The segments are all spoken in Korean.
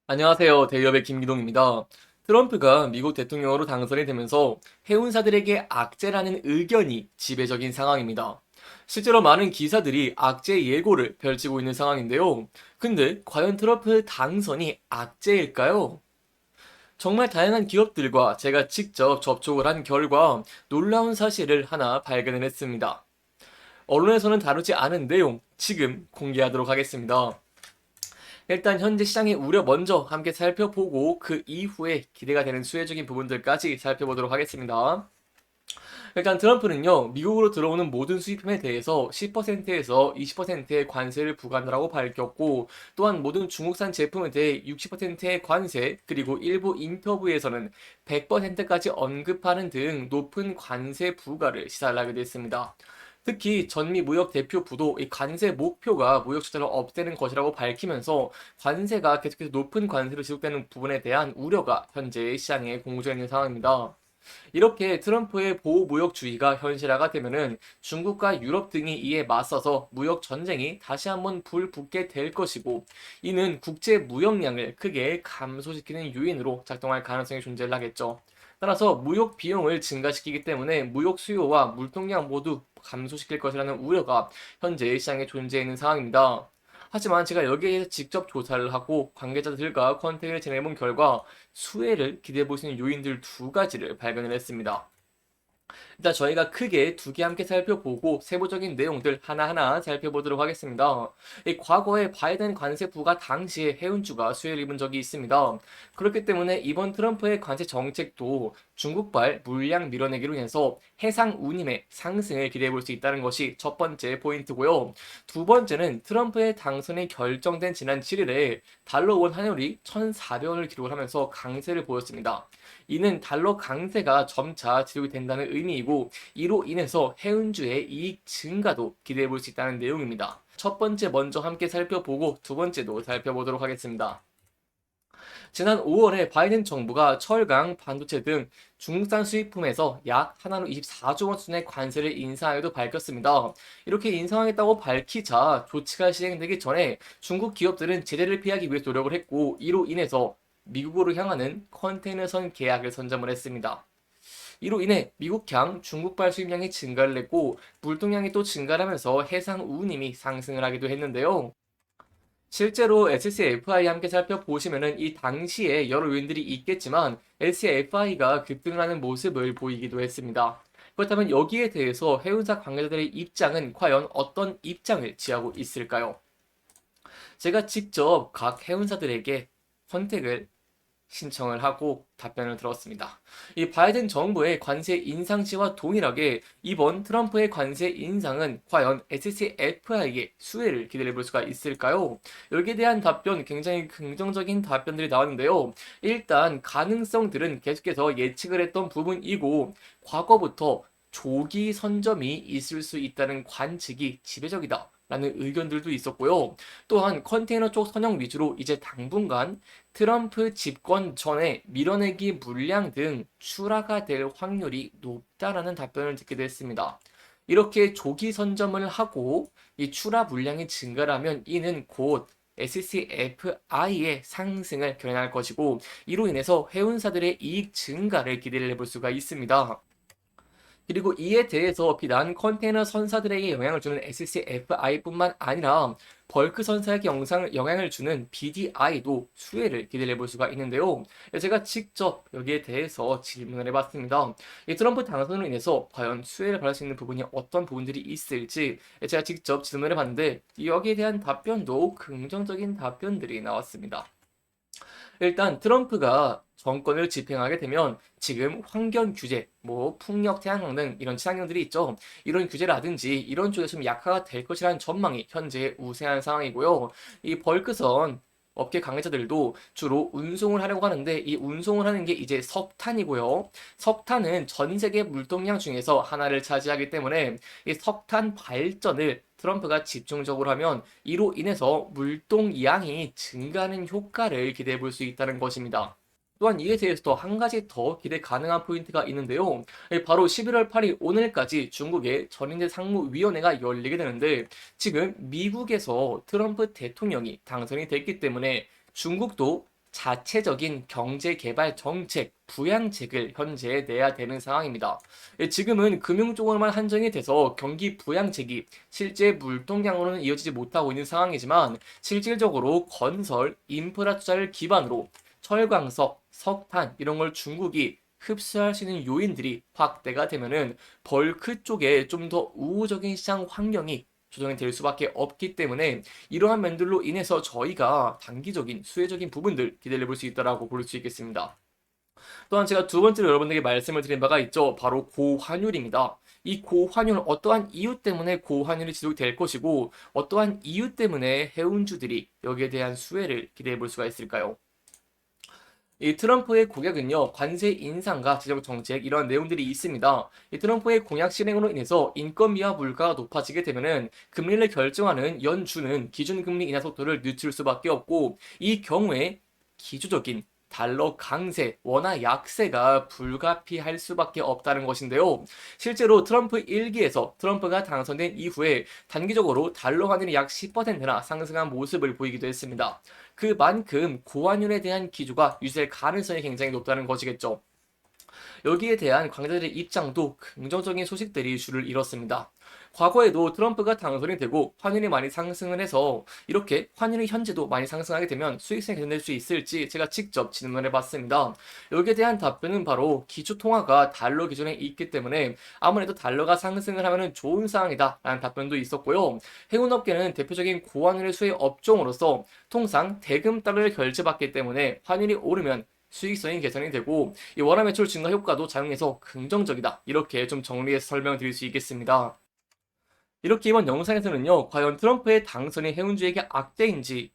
안녕하세요. 대기업의 김기동입니다. 트럼프가 미국 대통령으로 당선이 되면서 해운사들에게 악재라는 의견이 지배적인 상황입니다. 실제로 많은 기사들이 악재 예고를 펼치고 있는 상황인데요. 근데 과연 트럼프 당선이 악재일까요? 정말 다양한 기업들과 제가 직접 접촉을 한 결과 놀라운 사실을 하나 발견을 했습니다. 언론에서는 다루지 않은 내용 지금 공개하도록 하겠습니다. 일단 현재 시장의 우려 먼저 함께 살펴보고 그 이후에 기대가 되는 수혜적인 부분들까지 살펴보도록 하겠습니다. 일단 트럼프는요, 미국으로 들어오는 모든 수입품에 대해서 10%에서 20%의 관세를 부과한다고 밝혔고, 또한 모든 중국산 제품에 대해 60%의 관세, 그리고 일부 인터뷰에서는 100%까지 언급하는 등 높은 관세 부과를 시사를 하게 됐습니다. 특히 전미 무역 대표부도 이 관세 목표가 무역 적자를 없애는 것이라고 밝히면서 관세가 계속해서 높은 관세로 지속되는 부분에 대한 우려가 현재 시장에 공조해 있는 상황입니다. 이렇게 트럼프의 보호무역주의가 현실화가 되면은 중국과 유럽 등이 이에 맞서서 무역 전쟁이 다시 한번 불붙게 될 것이고, 이는 국제 무역량을 크게 감소시키는 요인으로 작동할 가능성이 존재를 하겠죠. 따라서 무역 비용을 증가시키기 때문에 무역 수요와 물동량 모두 감소시킬 것이라는 우려가 현재 시장에 존재해 있는 상황입니다. 하지만 제가 여기에 대해서 직접 조사를 하고 관계자들과 컨택을 진행해본 결과 수혜를 기대해 볼 수 있는 요인들 두 가지를 발견을 했습니다. 일단 저희가 크게 두 개 함께 살펴보고 세부적인 내용들 하나하나 살펴보도록 하겠습니다. 이 과거에 바이든 관세 부과 당시에 해운주가 수혜를 입은 적이 있습니다. 그렇기 때문에 이번 트럼프의 관세 정책도 중국발 물량 밀어내기로 인해서 해상 운임의 상승을 기대해 볼 수 있다는 것이 첫 번째 포인트고요. 두 번째는 트럼프의 당선이 결정된 지난 7일에 달러 원 환율이 1,400원을 기록을 하면서 강세를 보였습니다. 이는 달러 강세가 점차 지속이 된다는 의미이고, 이로 인해서 해운주의 이익 증가도 기대해 볼 수 있다는 내용입니다. 첫 번째 먼저 함께 살펴보고 두 번째도 살펴보도록 하겠습니다. 지난 5월에 바이든 정부가 철강, 반도체 등 중국산 수입품에서 약 하나로 24조 원 수준의 관세를 인상하기도 밝혔습니다. 이렇게 인상하겠다고 밝히자 조치가 시행되기 전에 중국 기업들은 제재를 피하기 위해 노력을 했고, 이로 인해서 미국으로 향하는 컨테이너선 계약을 선점을 했습니다. 이로 인해 미국향 중국발 수입량이 증가를 했고, 물동량이 또 증가를 하면서 해상 운임이 상승을 하기도 했는데요. 실제로 SCFI 함께 살펴보시면은 이 당시에 여러 요인들이 있겠지만 SCFI가 급등을 하는 모습을 보이기도 했습니다. 그렇다면 여기에 대해서 해운사 관계자들의 입장은 과연 어떤 입장을 취하고 있을까요? 제가 직접 각 해운사들에게 컨택을 신청을 하고 답변을 들었습니다. 이 바이든 정부의 관세 인상치와 동일하게 이번 트럼프의 관세 인상은 과연 SCFI의 수혜를 기대해 볼 수가 있을까요? 여기에 대한 답변 굉장히 긍정적인 답변들이 나왔는데요. 일단 가능성들은 계속해서 예측을 했던 부분이고, 과거부터 조기 선점이 있을 수 있다는 관측이 지배적이다. 라는 의견들도 있었고요. 또한 컨테이너 쪽 선형 위주로 이제 당분간 트럼프 집권 전에 밀어내기 물량 등 출하가 될 확률이 높다라는 답변을 듣기도 했습니다. 이렇게 조기 선점을 하고 이 출하 물량이 증가하면 이는 곧 SCFI의 상승을 견인할 것이고, 이로 인해서 해운사들의 이익 증가를 기대를 해볼 수가 있습니다. 그리고 이에 대해서 비단 컨테이너 선사들에게 영향을 주는 SCFI뿐만 아니라 벌크 선사에게 영향을 주는 BDI도 수혜를 기대해 볼 수가 있는데요. 제가 직접 여기에 대해서 질문을 해봤습니다. 이 트럼프 당선으로 인해서 과연 수혜를 받을 수 있는 부분이 어떤 부분들이 있을지 제가 직접 질문을 해봤는데, 여기에 대한 답변도 긍정적인 답변들이 나왔습니다. 일단 트럼프가 정권을 집행하게 되면 지금 환경 규제, 뭐 풍력, 태양광 등 이런 친환경들이 있죠. 이런 규제라든지 이런 쪽에서 좀 약화가 될 것이라는 전망이 현재 우세한 상황이고요. 이 벌크선 업계 관계자들도 주로 운송을 하려고 하는데, 이 운송을 하는 게 이제 석탄이고요. 석탄은 전 세계 물동량 중에서 하나를 차지하기 때문에 이 석탄 발전을 트럼프가 집중적으로 하면 이로 인해서 물동량이 증가하는 효과를 기대해 볼 수 있다는 것입니다. 또한 이에 대해서 한 가지 더 기대 가능한 포인트가 있는데요. 바로 11월 8일 오늘까지 중국의 전인대 상무위원회가 열리게 되는데, 지금 미국에서 트럼프 대통령이 당선이 됐기 때문에 중국도 자체적인 경제개발 정책, 부양책을 현재 내야 되는 상황입니다. 지금은 금융 쪽으로만 한정이 돼서 경기 부양책이 실제 물동량으로는 이어지지 못하고 있는 상황이지만 실질적으로 건설, 인프라 투자를 기반으로 철광석, 석탄 이런 걸 중국이 흡수할 수 있는 요인들이 확대가 되면은 벌크 쪽에 좀 더 우호적인 시장 환경이 조정이 될 수밖에 없기 때문에 이러한 면들로 인해서 저희가 단기적인 수혜적인 부분들 기대해 볼 수 있다라고 볼 수 있겠습니다. 또한 제가 두 번째로 여러분들에게 말씀을 드린 바가 있죠. 바로 고환율입니다. 이 고환율 어떠한 이유 때문에 고환율이 지속이 될 것이고 어떠한 이유 때문에 해운주들이 여기에 대한 수혜를 기대해 볼 수가 있을까요? 이 트럼프의 공약은요, 관세 인상과 재정 정책 이런 내용들이 있습니다. 이 트럼프의 공약 실행으로 인해서 인건비와 물가가 높아지게 되면은 금리를 결정하는 연준은 기준금리 인하 속도를 늦출 수밖에 없고 이 경우에 기초적인 달러 강세, 원화 약세가 불가피할 수밖에 없다는 것인데요. 실제로 트럼프 1기에서 트럼프가 당선된 이후에 단기적으로 달러 환율이 약 10%나 상승한 모습을 보이기도 했습니다. 그만큼 고환율에 대한 기조가 유지될 가능성이 굉장히 높다는 것이겠죠. 여기에 대한 관계자들의 입장도 긍정적인 소식들이 줄을 이뤘습니다. 과거에도 트럼프가 당선이 되고 환율이 많이 상승을 해서 이렇게 환율이 현재도 많이 상승하게 되면 수익성이 개선될 수 있을지 제가 직접 질문을 해봤습니다. 여기에 대한 답변은 바로 기초통화가 달러 기준에 있기 때문에 아무래도 달러가 상승을 하면 좋은 상황이다 라는 답변도 있었고요. 해운업계는 대표적인 고환율의 수혜 업종으로서 통상 대금 달러를 결제받기 때문에 환율이 오르면 수익성이 개선이 되고 이 원화 매출 증가 효과도 작용해서 긍정적이다. 이렇게 좀 정리해서 설명드릴 수 있겠습니다. 이렇게 이번 영상에서는요, 과연 트럼프의 당선이 해운주에게 악재인지,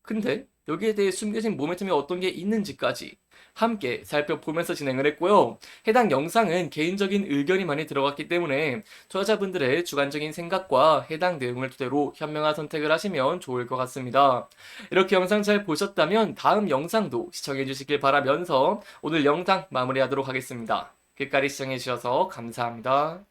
근데 여기에 대해 숨겨진 모멘텀이 어떤 게 있는지까지 함께 살펴보면서 진행을 했고요. 해당 영상은 개인적인 의견이 많이 들어갔기 때문에 투자자분들의 주관적인 생각과 해당 내용을 토대로 현명한 선택을 하시면 좋을 것 같습니다. 이렇게 영상 잘 보셨다면 다음 영상도 시청해 주시길 바라면서 오늘 영상 마무리하도록 하겠습니다. 끝까지 시청해 주셔서 감사합니다.